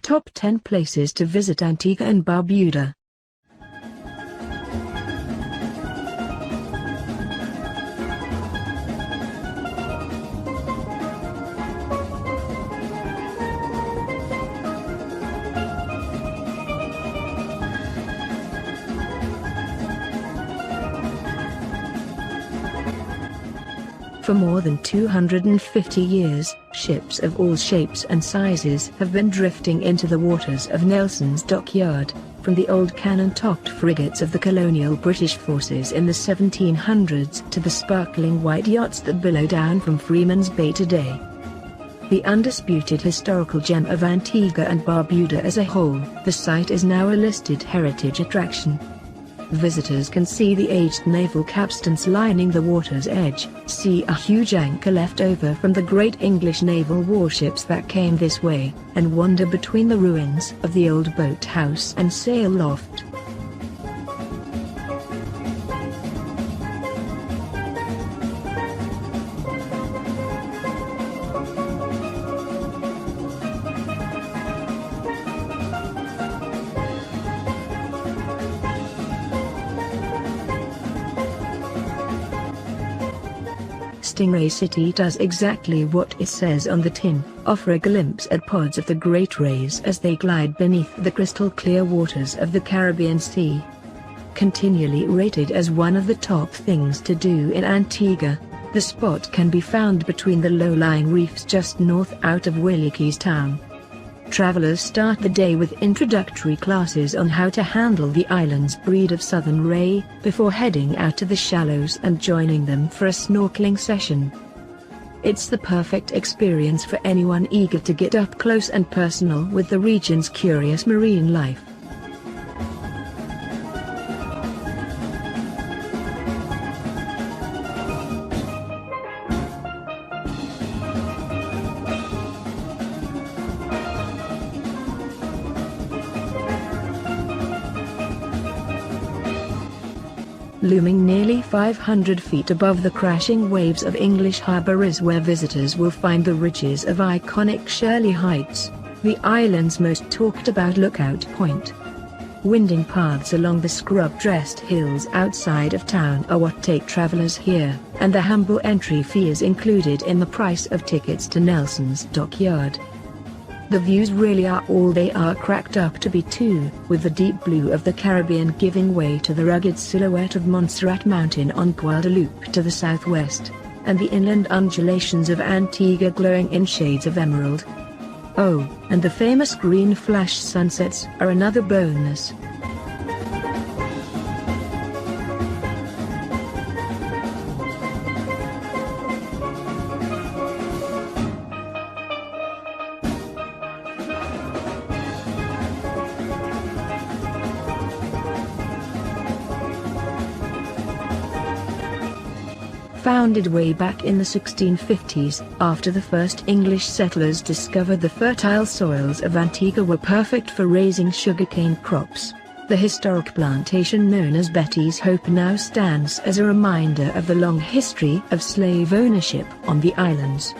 Top 10 Places to Visit Antigua and Barbuda. For more than 250 years, ships of all shapes and sizes have been drifting into the waters of Nelson's Dockyard, from the old cannon-topped frigates of the colonial British forces in the 1700s to the sparkling white yachts that billow down from Freeman's Bay today. The undisputed historical gem of Antigua and Barbuda as a whole, the site is now a listed heritage attraction. Visitors can see the aged naval capstans lining the water's edge, see a huge anchor left over from the great English naval warships that came this way, and wander between the ruins of the old boathouse and sail loft. Stingray City does exactly what it says on the tin, offer a glimpse at pods of the great rays as they glide beneath the crystal-clear waters of the Caribbean Sea. Continually rated as one of the top things to do in Antigua, the spot can be found between the low-lying reefs just north out of Williki's town. Travelers start the day with introductory classes on how to handle the island's breed of southern ray, before heading out to the shallows and joining them for a snorkeling session. It's the perfect experience for anyone eager to get up close and personal with the region's curious marine life. Looming nearly 500 feet above the crashing waves of English Harbour is where visitors will find the ridges of iconic Shirley Heights, the island's most talked-about lookout point. Winding paths along the scrub-dressed hills outside of town are what take travelers here, and the humble entry fee is included in the price of tickets to Nelson's Dockyard. The views really are all they are cracked up to be too, with the deep blue of the Caribbean giving way to the rugged silhouette of Montserrat Mountain on Guadeloupe to the southwest, and the inland undulations of Antigua glowing in shades of emerald. Oh, and the famous green flash sunsets are another bonus. Founded way back in the 1650s, after the first English settlers discovered the fertile soils of Antigua were perfect for raising sugarcane crops, the historic plantation known as Betty's Hope now stands as a reminder of the long history of slave ownership on the islands.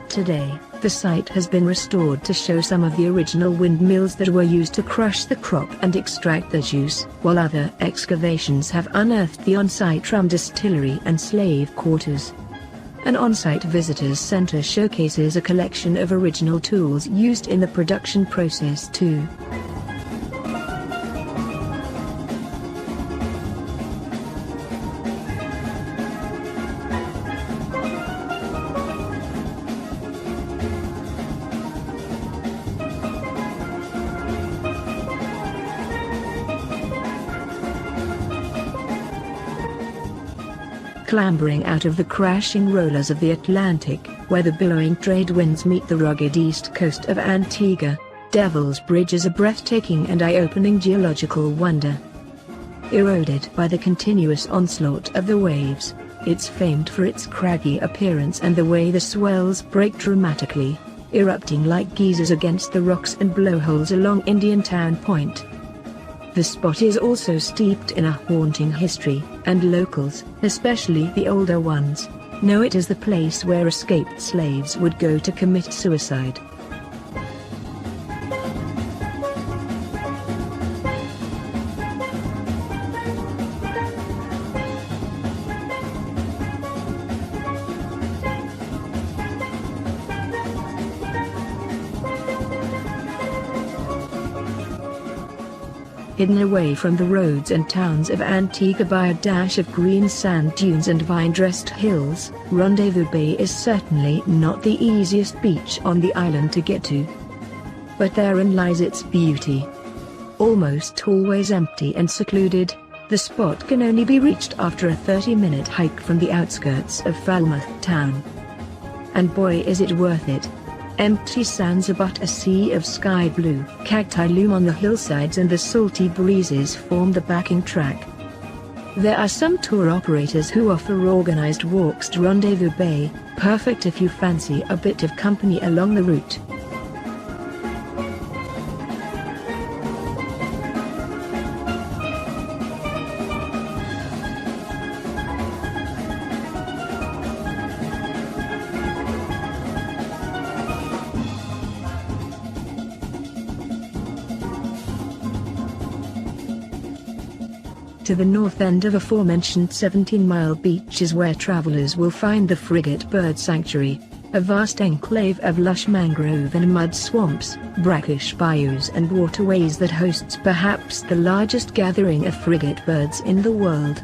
Today, the site has been restored to show some of the original windmills that were used to crush the crop and extract the juice, while other excavations have unearthed the on-site rum distillery and slave quarters. An on-site visitors center showcases a collection of original tools used in the production process too. Clambering out of the crashing rollers of the Atlantic, where the billowing trade winds meet the rugged east coast of Antigua, Devil's Bridge is a breathtaking and eye-opening geological wonder. Eroded by the continuous onslaught of the waves, it's famed for its craggy appearance and the way the swells break dramatically, erupting like geysers against the rocks and blowholes along Indiantown Point. The spot is also steeped in a haunting history, and locals, especially the older ones, know it as the place where escaped slaves would go to commit suicide. hidden away from the roads and towns of Antigua by a dash of green sand dunes and vine-dressed hills, Rendezvous Bay is certainly not the easiest beach on the island to get to. But therein lies its beauty. Almost always empty and secluded, the spot can only be reached after a 30-minute hike from the outskirts of Falmouth town. And boy is it worth it. Empty sands abut a sea of sky blue. Cacti loom on the hillsides and the salty breezes form the backing track. There are some tour operators who offer organized walks to Rendezvous Bay, perfect if you fancy a bit of company along the route. To the north end of aforementioned 17-mile beach is where travelers will find the Frigate Bird Sanctuary, a vast enclave of lush mangrove and mud swamps, brackish bayous and waterways that hosts perhaps the largest gathering of frigate birds in the world.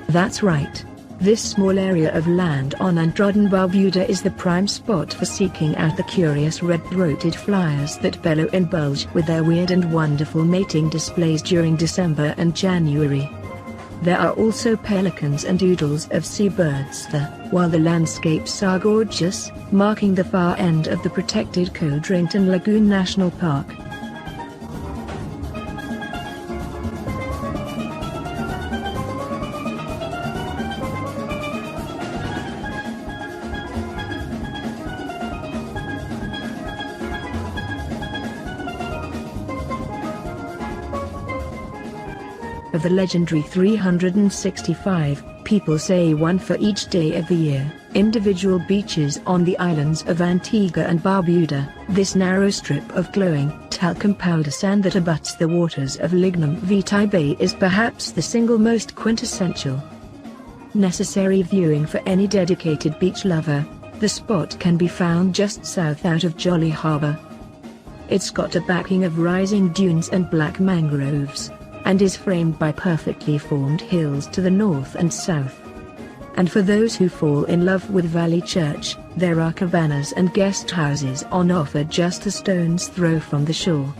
That's right. This small area of land on untrodden Barbuda is the prime spot for seeking out the curious red-throated flyers that bellow and bulge with their weird and wonderful mating displays during December and January. There are also pelicans and oodles of seabirds there, while the landscapes are gorgeous, marking the far end of the protected Codrington Lagoon National Park. Of the legendary 365, people say one for each day of the year, individual beaches on the islands of Antigua and Barbuda, this narrow strip of glowing, talcum powder sand that abuts the waters of Lignum Vitae Bay is perhaps the single most quintessential. Necessary viewing for any dedicated beach lover, the spot can be found just south out of Jolly Harbour. It's got a backing of rising dunes and black mangroves, and is framed by perfectly formed hills to the north and south. And for those who fall in love with Valley Church, there are cabanas and guest houses on offer just a stone's throw from the shore.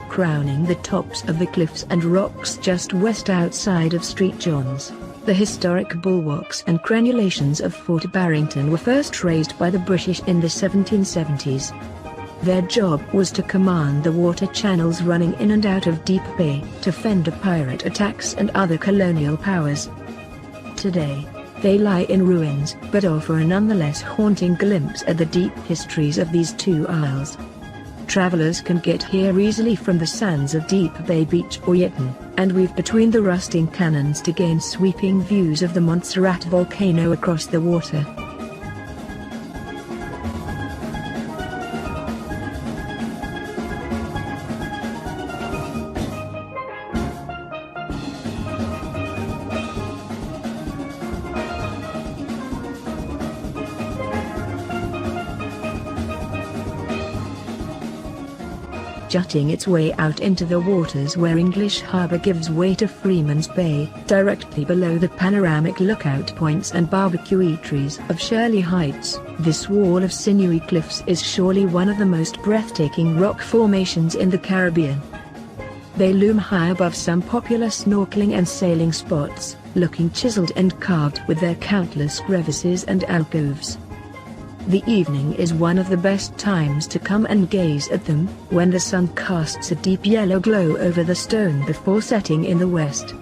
Crowning the tops of the cliffs and rocks just west outside of St. John's, the historic bulwarks and crenulations of Fort Barrington were first raised by the British in the 1770s. Their job was to command the water channels running in and out of Deep Bay, to fend off pirate attacks and other colonial powers. Today, they lie in ruins, but offer a nonetheless haunting glimpse at the deep histories of these two isles. Travelers can get here easily from the sands of Deep Bay Beach or Yetton, and weave between the rusting cannons to gain sweeping views of the Montserrat volcano across the water. Jutting its way out into the waters where English Harbour gives way to Freeman's Bay, directly below the panoramic lookout points and barbecue eateries of Shirley Heights, this wall of sinewy cliffs is surely one of the most breathtaking rock formations in the Caribbean. They loom high above some popular snorkeling and sailing spots, looking chiseled and carved with their countless crevices and alcoves. The evening is one of the best times to come and gaze at them, when the sun casts a deep yellow glow over the stone before setting in the west.